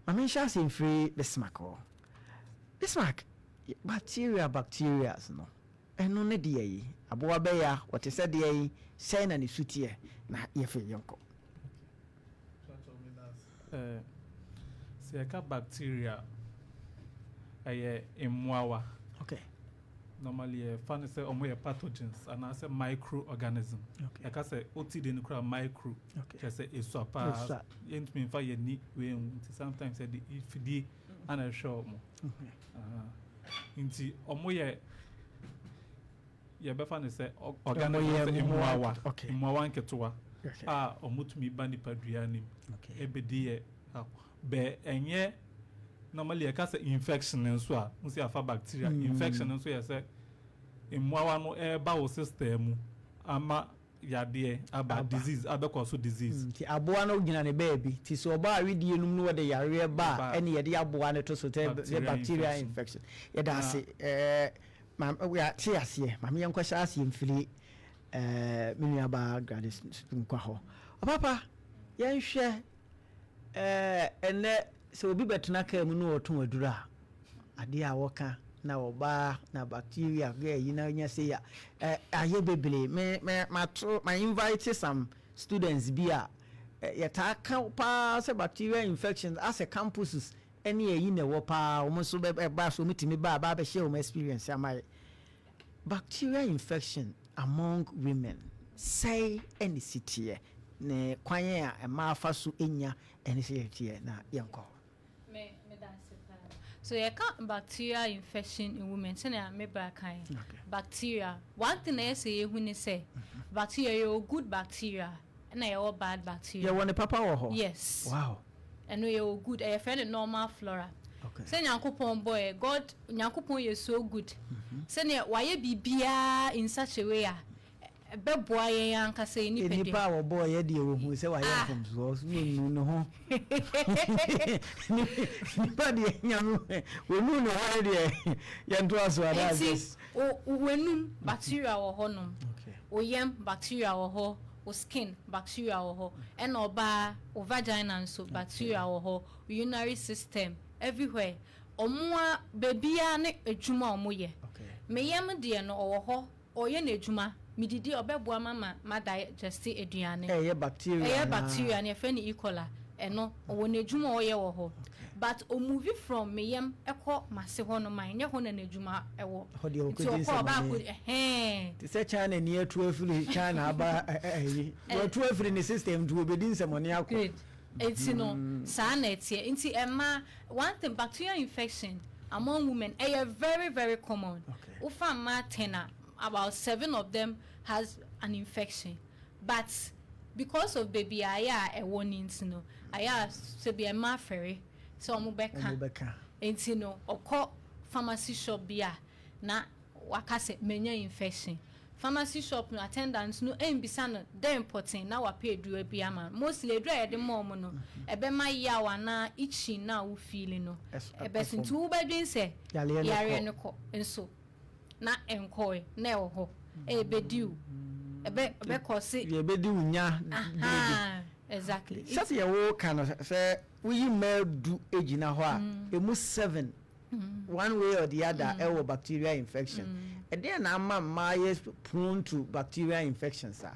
Mami sha say free Bismarck. Bismarck bacteria no. Eno ne de yi. Aboa be ya what say de yi say na ne sutie na ye fe yonko. See a bacteria mwawa. Okay. Normally funny say omo pathogens and I say microorganism. Okay. Like I say OT the nuclear micro. Okay. Just say it's so pa int mean for your need when sometimes say the if the and I show mo. Okay. Inti omo ye be funny say organism mwawa. Okay. Mwawa nketewa. Okay. Omo tumi ba nipa duanim. Okay. Ebedi be enye normally I can say infection and so we see afa bacteria infection and so you say imwawa no eba wo system ama yade aba disease abekoso disease ti aboa no gina ne baby ti so oba awedie num no de yare ba ene ye de aboa ne to so te bacteria infection ye da se we are ti ase ma me yanko sha ase mfili menua ba gradis nkwa ho papa yen hwe ene so obi betuna ka mu no oton adura ade a woka na oba na bacteria ga yi na nya se ya aye bebele me my invite some students bia yeta ka pa se bacteria infections as a campuses any yi na wo pa o mo so ba so mitimi ba be share o experience am bacteria infection among women say any city ne kwanye a ma fa so enya any city na yanko me that's it. So you can't bacterial infection in women. Say na me ba kan. Bacteria. One thing I say when say bacteria you good bacteria and you bad bacteria. You want a papa or ho? Yes. Wow. And you good. I find normal flora. Okay. Say Nyankopon boy, God Nyankopon you so good. Say na why bibia in such a way be boy yan ka say ni pede. Ni pa wo boy ye de wo hu say why from so no ho. Ni pa de nyam we nu no why de ye nto aso ada this. O wenum bacteria wo ho no. Okay. O yam bacteria wo ho, o skin bacteria wo ho, and oba o vagina so bacteria wo ho, urinary system everywhere. Omoa bebia ne adwuma omoye. Okay. Me yam de no wo ho, oye na adwuma. Mididi obeboa mama digest eduane bacteria na fe ni E. coli eno wona adwuma oye wo ho but o move from meyem ekọ mase ho no man nye ho na adwuma ewo so ba ko ti se China ni atu afiri China aba atu afiri ni system to obedi nsemone akọ enti no sa na etie enti emma one thing bacterial infection among women very very common ufa ma tena about 7 of them has an infection but because of baby aya a warning no aya se be ma ferry so omo beka enti no okọ pharmacy shop bia na wakase menya infection pharmacy shop no attendants no embisa no dey important na wa pay dua bia man mostly edua ye de mom no ebe ma ya wa na itching na wo feel no ebe sintu wo badwin se yare no ko enso na enkoi na ho ebediu ebe kosi ebediu nya exactly say ye wo kan say we do ejina ho a emu 7 one way or the other ewo bacterial infection and then ma is prone to bacterial infections sir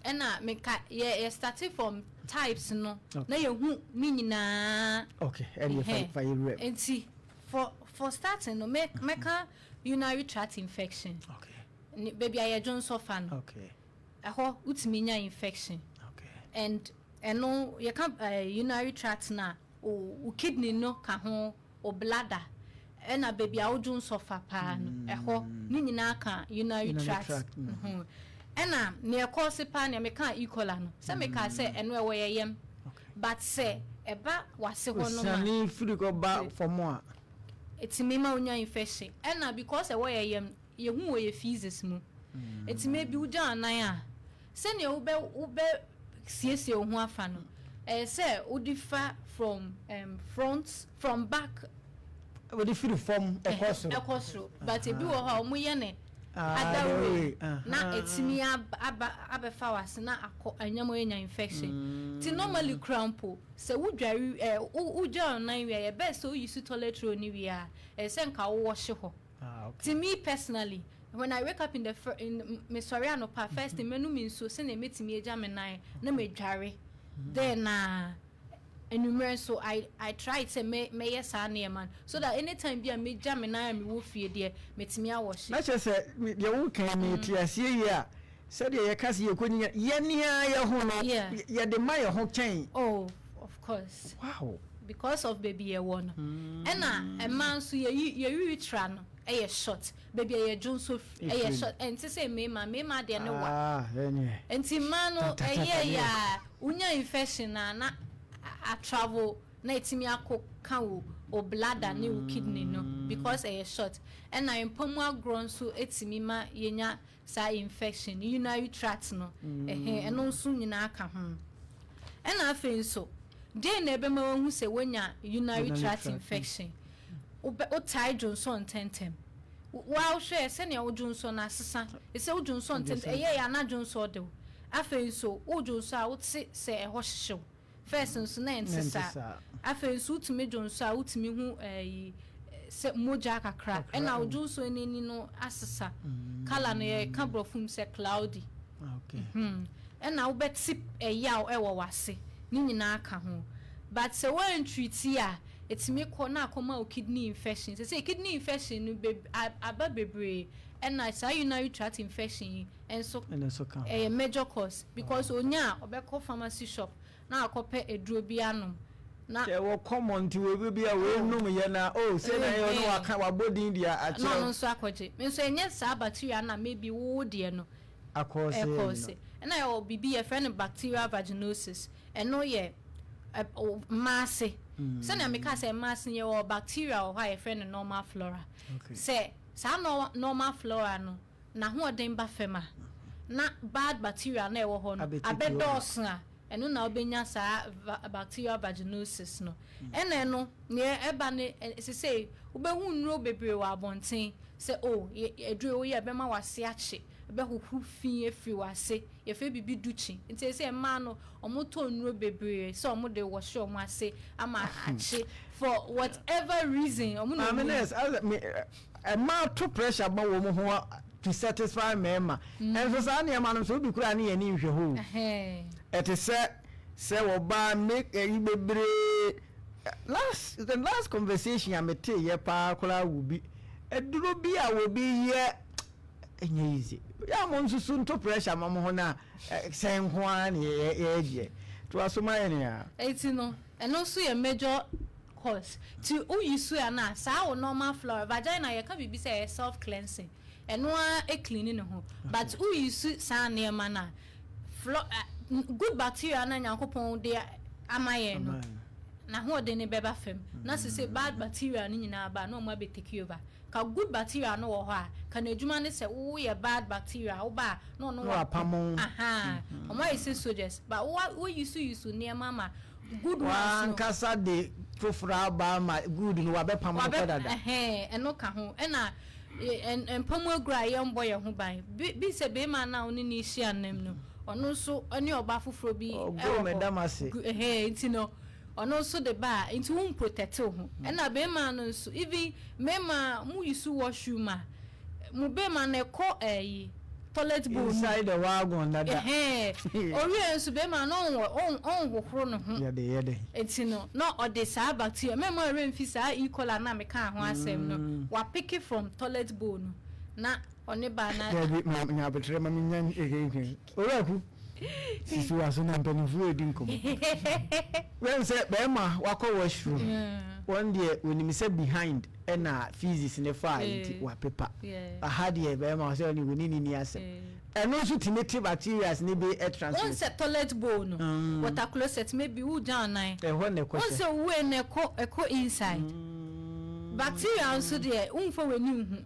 and meka ye starting from types no na ye hu ni nyina okay and you find and see for starting no meka urinary tract infection okay baby I John sofan okay eho utiminya infection okay and no you can urinary tract na o kidney no ka ho o bladder and a baby I John sofa pa no eho ni nyina ka urinary tract and near cause pa na meka E. coli no say meka say eno we yem but say eba wase ho no ma ni free go back for more it's me ma unya infection and because we yem ye hu we feces mu it's maybe uja anan a se ne ube siesie ho afa no say udifa from front from back we the free from ekosro but e bi wo ha omo ye ne Adawe na etimi abefa wase na akọ anyamo enya infection ti normally crampo se wudware wudwa na wi ya best so use toilet roll ni wi a se nka wo wash ho to me personally when I wake up in me sorry anopa first menu mi so se na metimi eja me nan na medware then and so I try to make yes man so that anytime be a me jam and I am wo fie there metimi a wash. Na che say ye wo kan me tiasie ye a said ye kase ye konya ye nia ye ho no ye de ma ye ho chen. Oh, of course. Wow. Because of baby ye one. And a man so ye tra no e short baby ye jun so e short and to say me ma de no wa. Enti man no e ya unya infection na a travel na etimi akọ kan o bladder ne o kidney no because e short and na impomwa grown so etimi ma yenya sa infection urinary tract no eno nso nyina aka ho and afen so dey na ebe ma hu se wonya urinary tract infection o tie Johnson tentem wa hwe se ne o Johnson na sesa e se o Johnson tentem ya na Johnson de afen so o Johnson a wo se e ho hyew first nso na nsesa afen so utimi Johnson a utimi hu se moja kakra e na o Johnson neni no asesa color na ye ka brofum se cloudy okay e na wo betip ya e wo wase ni nyina aka ho but se when treat ya etimi ko na akoma o kidney infection se kidney infection no aba bebre and na say urinary tract infection and so kan major cause because onya obekọ pharmacy shop na akope eduro bi anum na e wo common ti we bi a we num ye na o say na ye no aka wa bodin dia a che no so akoje me so enye sa bacteria na maybe wo de no akose and I will be a friend of bacterial vaginosis and no ye masse so na me ka say masse ye or bacteria or a friend of normal flora say sa normal flora no na ho odin ba fema na bad bacteria na e wo ho no abedos na eno na obenya sa bacterial vaginosis no ene no ne eba ne say ubehu nro bebre wa abonten say oh edure wo ye be ma wase ache be huhu fin efri wase ye fe bibi duchi nti say ma no omoto nro bebre so omo de wo show mo ase ama ache for whatever reason omo no ma to pressure ba wo mo ho to satisfy me ma and so sa na ma no so bi kura na ye ni hwe ho it is say wo ba make bebre the last conversation I met ye pa kula wo bi eduro bi a wo bi ye enye easy ya mo nsusu to pressure ma mo ho na sen ho an ye je to asoma ye ne ya eti no eno so ye major cause ti o yisu ya na sa wo normal flora vagina ye ka bibi say self cleansing eno a cleaning no ho but o yisu sa na ma na good bacteria na nyankopon de amaye no na ho de ne beba fam na se bad bacteria ni nyina ba na o ma be take over ka good bacteria no wo ho a ka na adwuma ne se wo ye bad bacteria wo ba no wa pamon o ma ise soldiers but wo yisu ne mama good ones no kasa de fofra ba ma good no wa be pamon ko dada eno ka ho na en pamu agura ye mbo ye ho ban bi se be ma na oni ni hia nam no ono so ani oba foforo bi go medamase ntino ono so de ba nti won protect ho na be ma no so even me ma mu yisu washroom ma mu be ma na ko toilet bowl inside the wagon dada ori enso be ma no on hohoro no ho ye de ntino no ode sa bacteria me ma remfi sa E. coli na me ka ho asem no wa pick it from toilet bowl no na one ba na nya betre ma nyan ora ku sisu aso na mpanifu edinkom when say be ma wakọ washroom one day when me say behind na physics ne fa iti wa paper aha de be ma say oni woni ni asem eno so timete bacteria ne be transfer one set toilet bowl no water closet maybe who down nine when ne question one say we ne ko inside bacteria also there unfo weni hu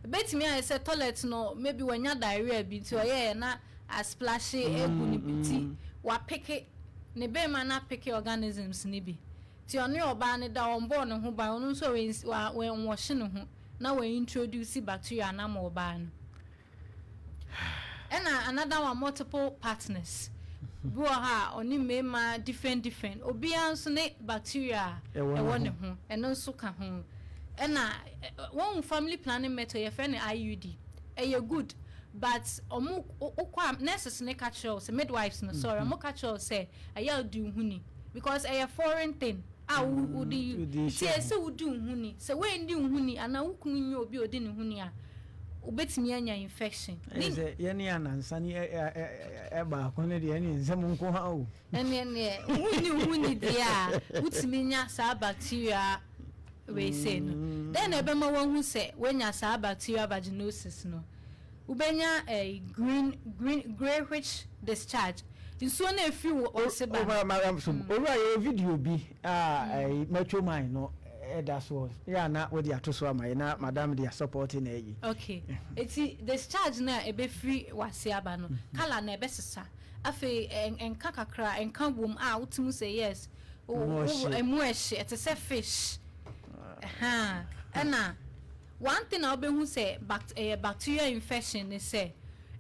betimi I say toilet no maybe when ya diarrhea bi ti oye na a splash egu ni biti wa pick ne be ma na pick organisms ni bi ti oni oba ne da on born ho ba onu so we wash ne ho na we introduce bacteria na mo ba no and another one multiple partners. Go ha oni mema different obian so ne bacteria e won ho eno so ka ho na one family planning method ye friend IUD e good but omu okwa nurses ne catch us midwives no sorry omu catch us say aye do huni because a foreign thing udi say udi huni say we ndi huni ana wukunu nyi obi odi ne huni a ubetimi anya infection eze yeni anansa ni ba ko ne de ni nsem nko ha o ene huni dia utimi nya sa bacteria we say no then ebe ma won hu say wenya sa bacteria vaginosis no ubenya a grayish discharge nsuo na efi wo seba ora ye video bi metro mine no that's what yeah na we dey atoso amaye na madam dey support na yi okay eti discharge na ebe free wase aba no kala na ebe sesa afi enka kakra enka wom utimu say yes emu ehye it is a fish na one thing I be say bacterial infection is say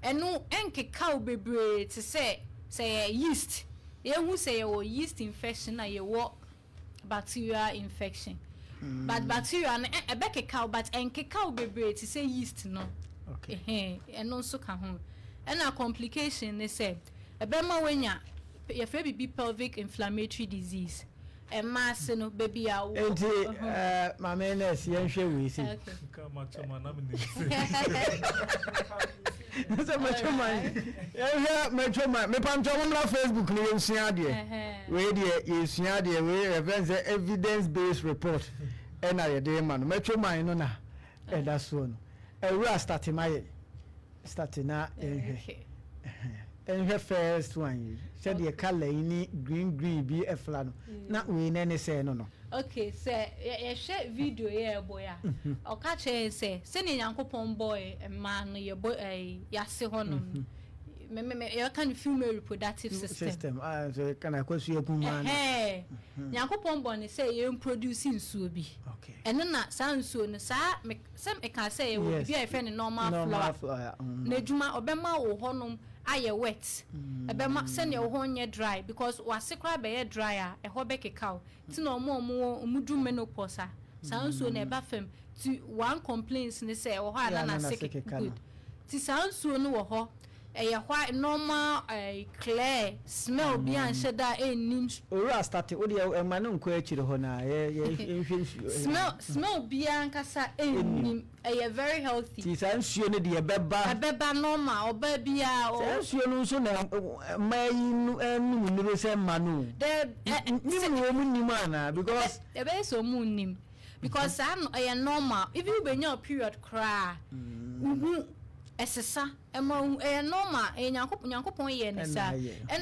enu enke cow bebre to say yeast ye who say yeast infection na ye wo bacterial infection but bacteria na ebeke cow but enke cow bebre to say yeast no okay enu so ka ho na complication ne say ebema wenya ye fe be pelvic inflammatory disease mass no baby a enti ma menes yen hwe we si kama chama na me so metro me pam chama na Facebook ni yensua de we de yensua de we reference evidence based report na ye de ma no metro man no na da so no we start na enhwe first one said the color ni green be e fla no na we ne say no okay say ye share video ye boy a o ka che say ni Nyankopon boy ma no ye boy ya se ho no me you can female reproductive system so can I question you man Nyankopon boy ne say ye produce nsuo bi okay eno na sa nsuo no sa me e ka say we bi e friend normal flower na djuma obema wo ho no aye wet ebema send your ho nye dry because wasekra be dry a ho be kekao ti na omudu menopause sanso na eba fam ti one complaints ni say wo ho ana na sick good ti sanso no wo ho white normal clear smell bi an sheda enim ora start o de ma no nko akire ho na smell bi an kasa enim very healthy ti sansuo ne de beba normal oba bia o sansuo no so na mai nu nuru se ma no ni mo mu nim ana because e be so mu nim because am normal if you be your period cry esesa normal Nyankopon ye ne sa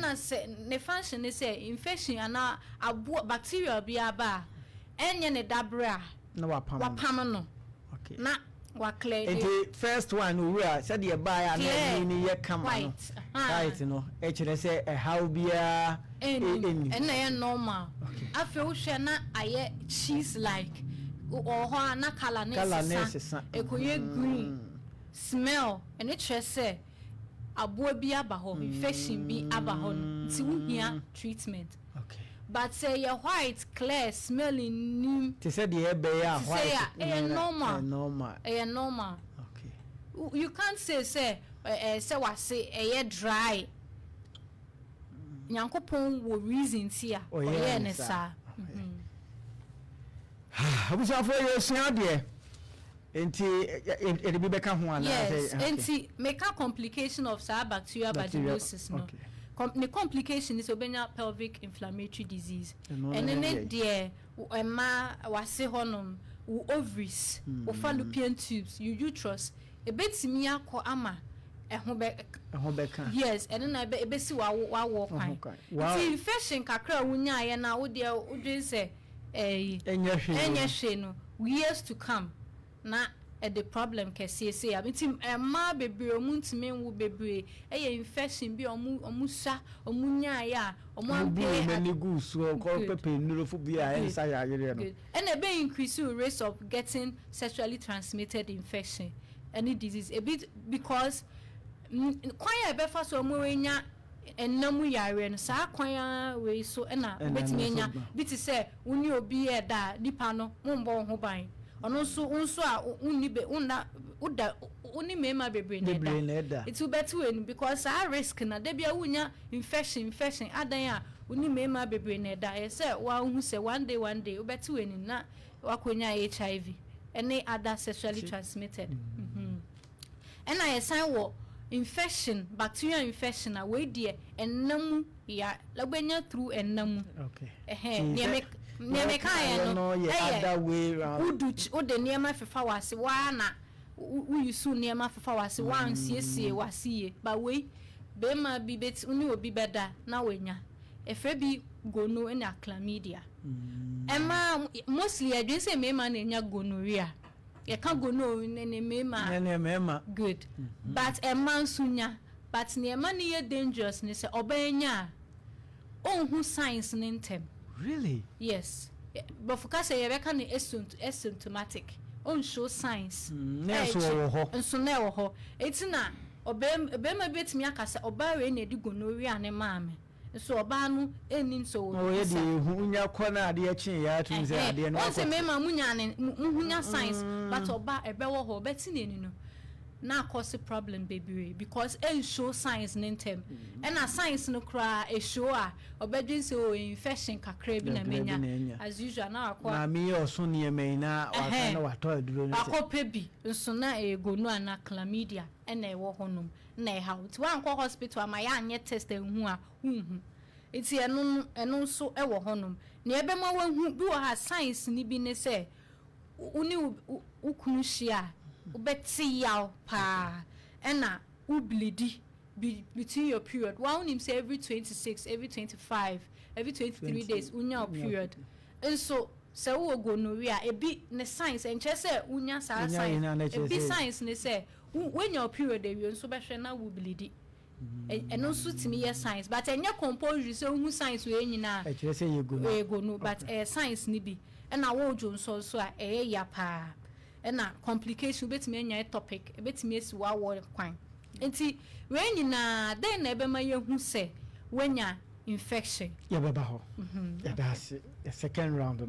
na se ne function is say infection ana abo bacteria bi aba enye ne dabra na wapam no okay na wa clear the first one we are said the buy and ni ye kama no right no e kire say how bia na normal afi wo hwe na aye cheese like o ho na color ne sesa ekoye green smell and it say abo bi abaho infection bi abaho ti wuhia treatment okay but say your white clear smelling nim ti say the be ya white say normal okay you can't say what say dry Nyankopon wo reason tia oye ne sa abusa for you sun de enti e be beka ho ana yes enti make a complication of bacterial vaginosis no the complication is obenya pelvic inflammatory disease and then there ma wase honom ovaries fallopian tubes uterus e betimi akọ ama ehun beka yes and then e be si wa kwan the infection kakra wunya ye na wo de say enye no years to come na the problem can say abinti ma bebre omuntime wu bebre infection bi omusa omunya ya omampe many goods so call pepe neurophobia inside ya yere no and e be increase the risk of getting sexually transmitted infection any disease a bit because kwanya ebefa so mo wenya ennamu yare no saa kwanya we so na betimi enya biti se uni obi e da dipa no mombo ho ban ono so unso a unibe unna uda uni mema bebre na da it will better when because our risk na de bia wunya infection adan a uni mema bebre na da e se wa hu se one day u better when na wakonya HIV any other sexually transmitted and I assign wo infection bacterial infection a we die ennamu ya labenya through ennamu okay niame kan no other way round ude niema fefa wase wa na we su niema fefa wase wa ansiesie wase ba we be ma bi bet uni obi beda na wenya efe bi gono na chlamydia ema mostly adwen say me ma na nya gonorrhea ye can go no ne mema good but a man sunya but ne man ye dangerous ne say obanya onhu signs ntem really yes but for say ye can asymptomatic on show signs so na wo ho etina obema betimi akasa obare na edi gonorrhea ne maame so oba no enin so o ye de hunya kona ade a chin ya tun se ade no o se me ma munya ne munya signs but oba ebe wo ho beti ne no na cause problem baby because e show signs ntem and a signs no kra e show a obedin se o infection kakra bi na menya as usual na akwa na me oso ne me na waka na wato aduro no se akwa bi nso na e gonu ana chlamydia na e wo honum na e how ti wan kwa hospital ama ya anye test enhu a hunhu iti enu so e wo honum na ebe ma wanhu bi wo ha signs ni bi ne se uni ukunu hia ubeti yaw pa ena ublidi between your period one him say every 26 every 25 every 23 days unya period and so se wo gonorrhea ebi ne signs enche se unya sa signs ebi signs ne say when your period dey we so be hwe na ublidi and also timi ye signs but enya compulsory so hu signs we nyina e kire se ye go but signs ni bi and na wo jo so a ya pa na complication betimi enya topic betimi esi wa kwan enti we nyina den na ebe ma ye hu se wenya infection ya baba ho ya da se second round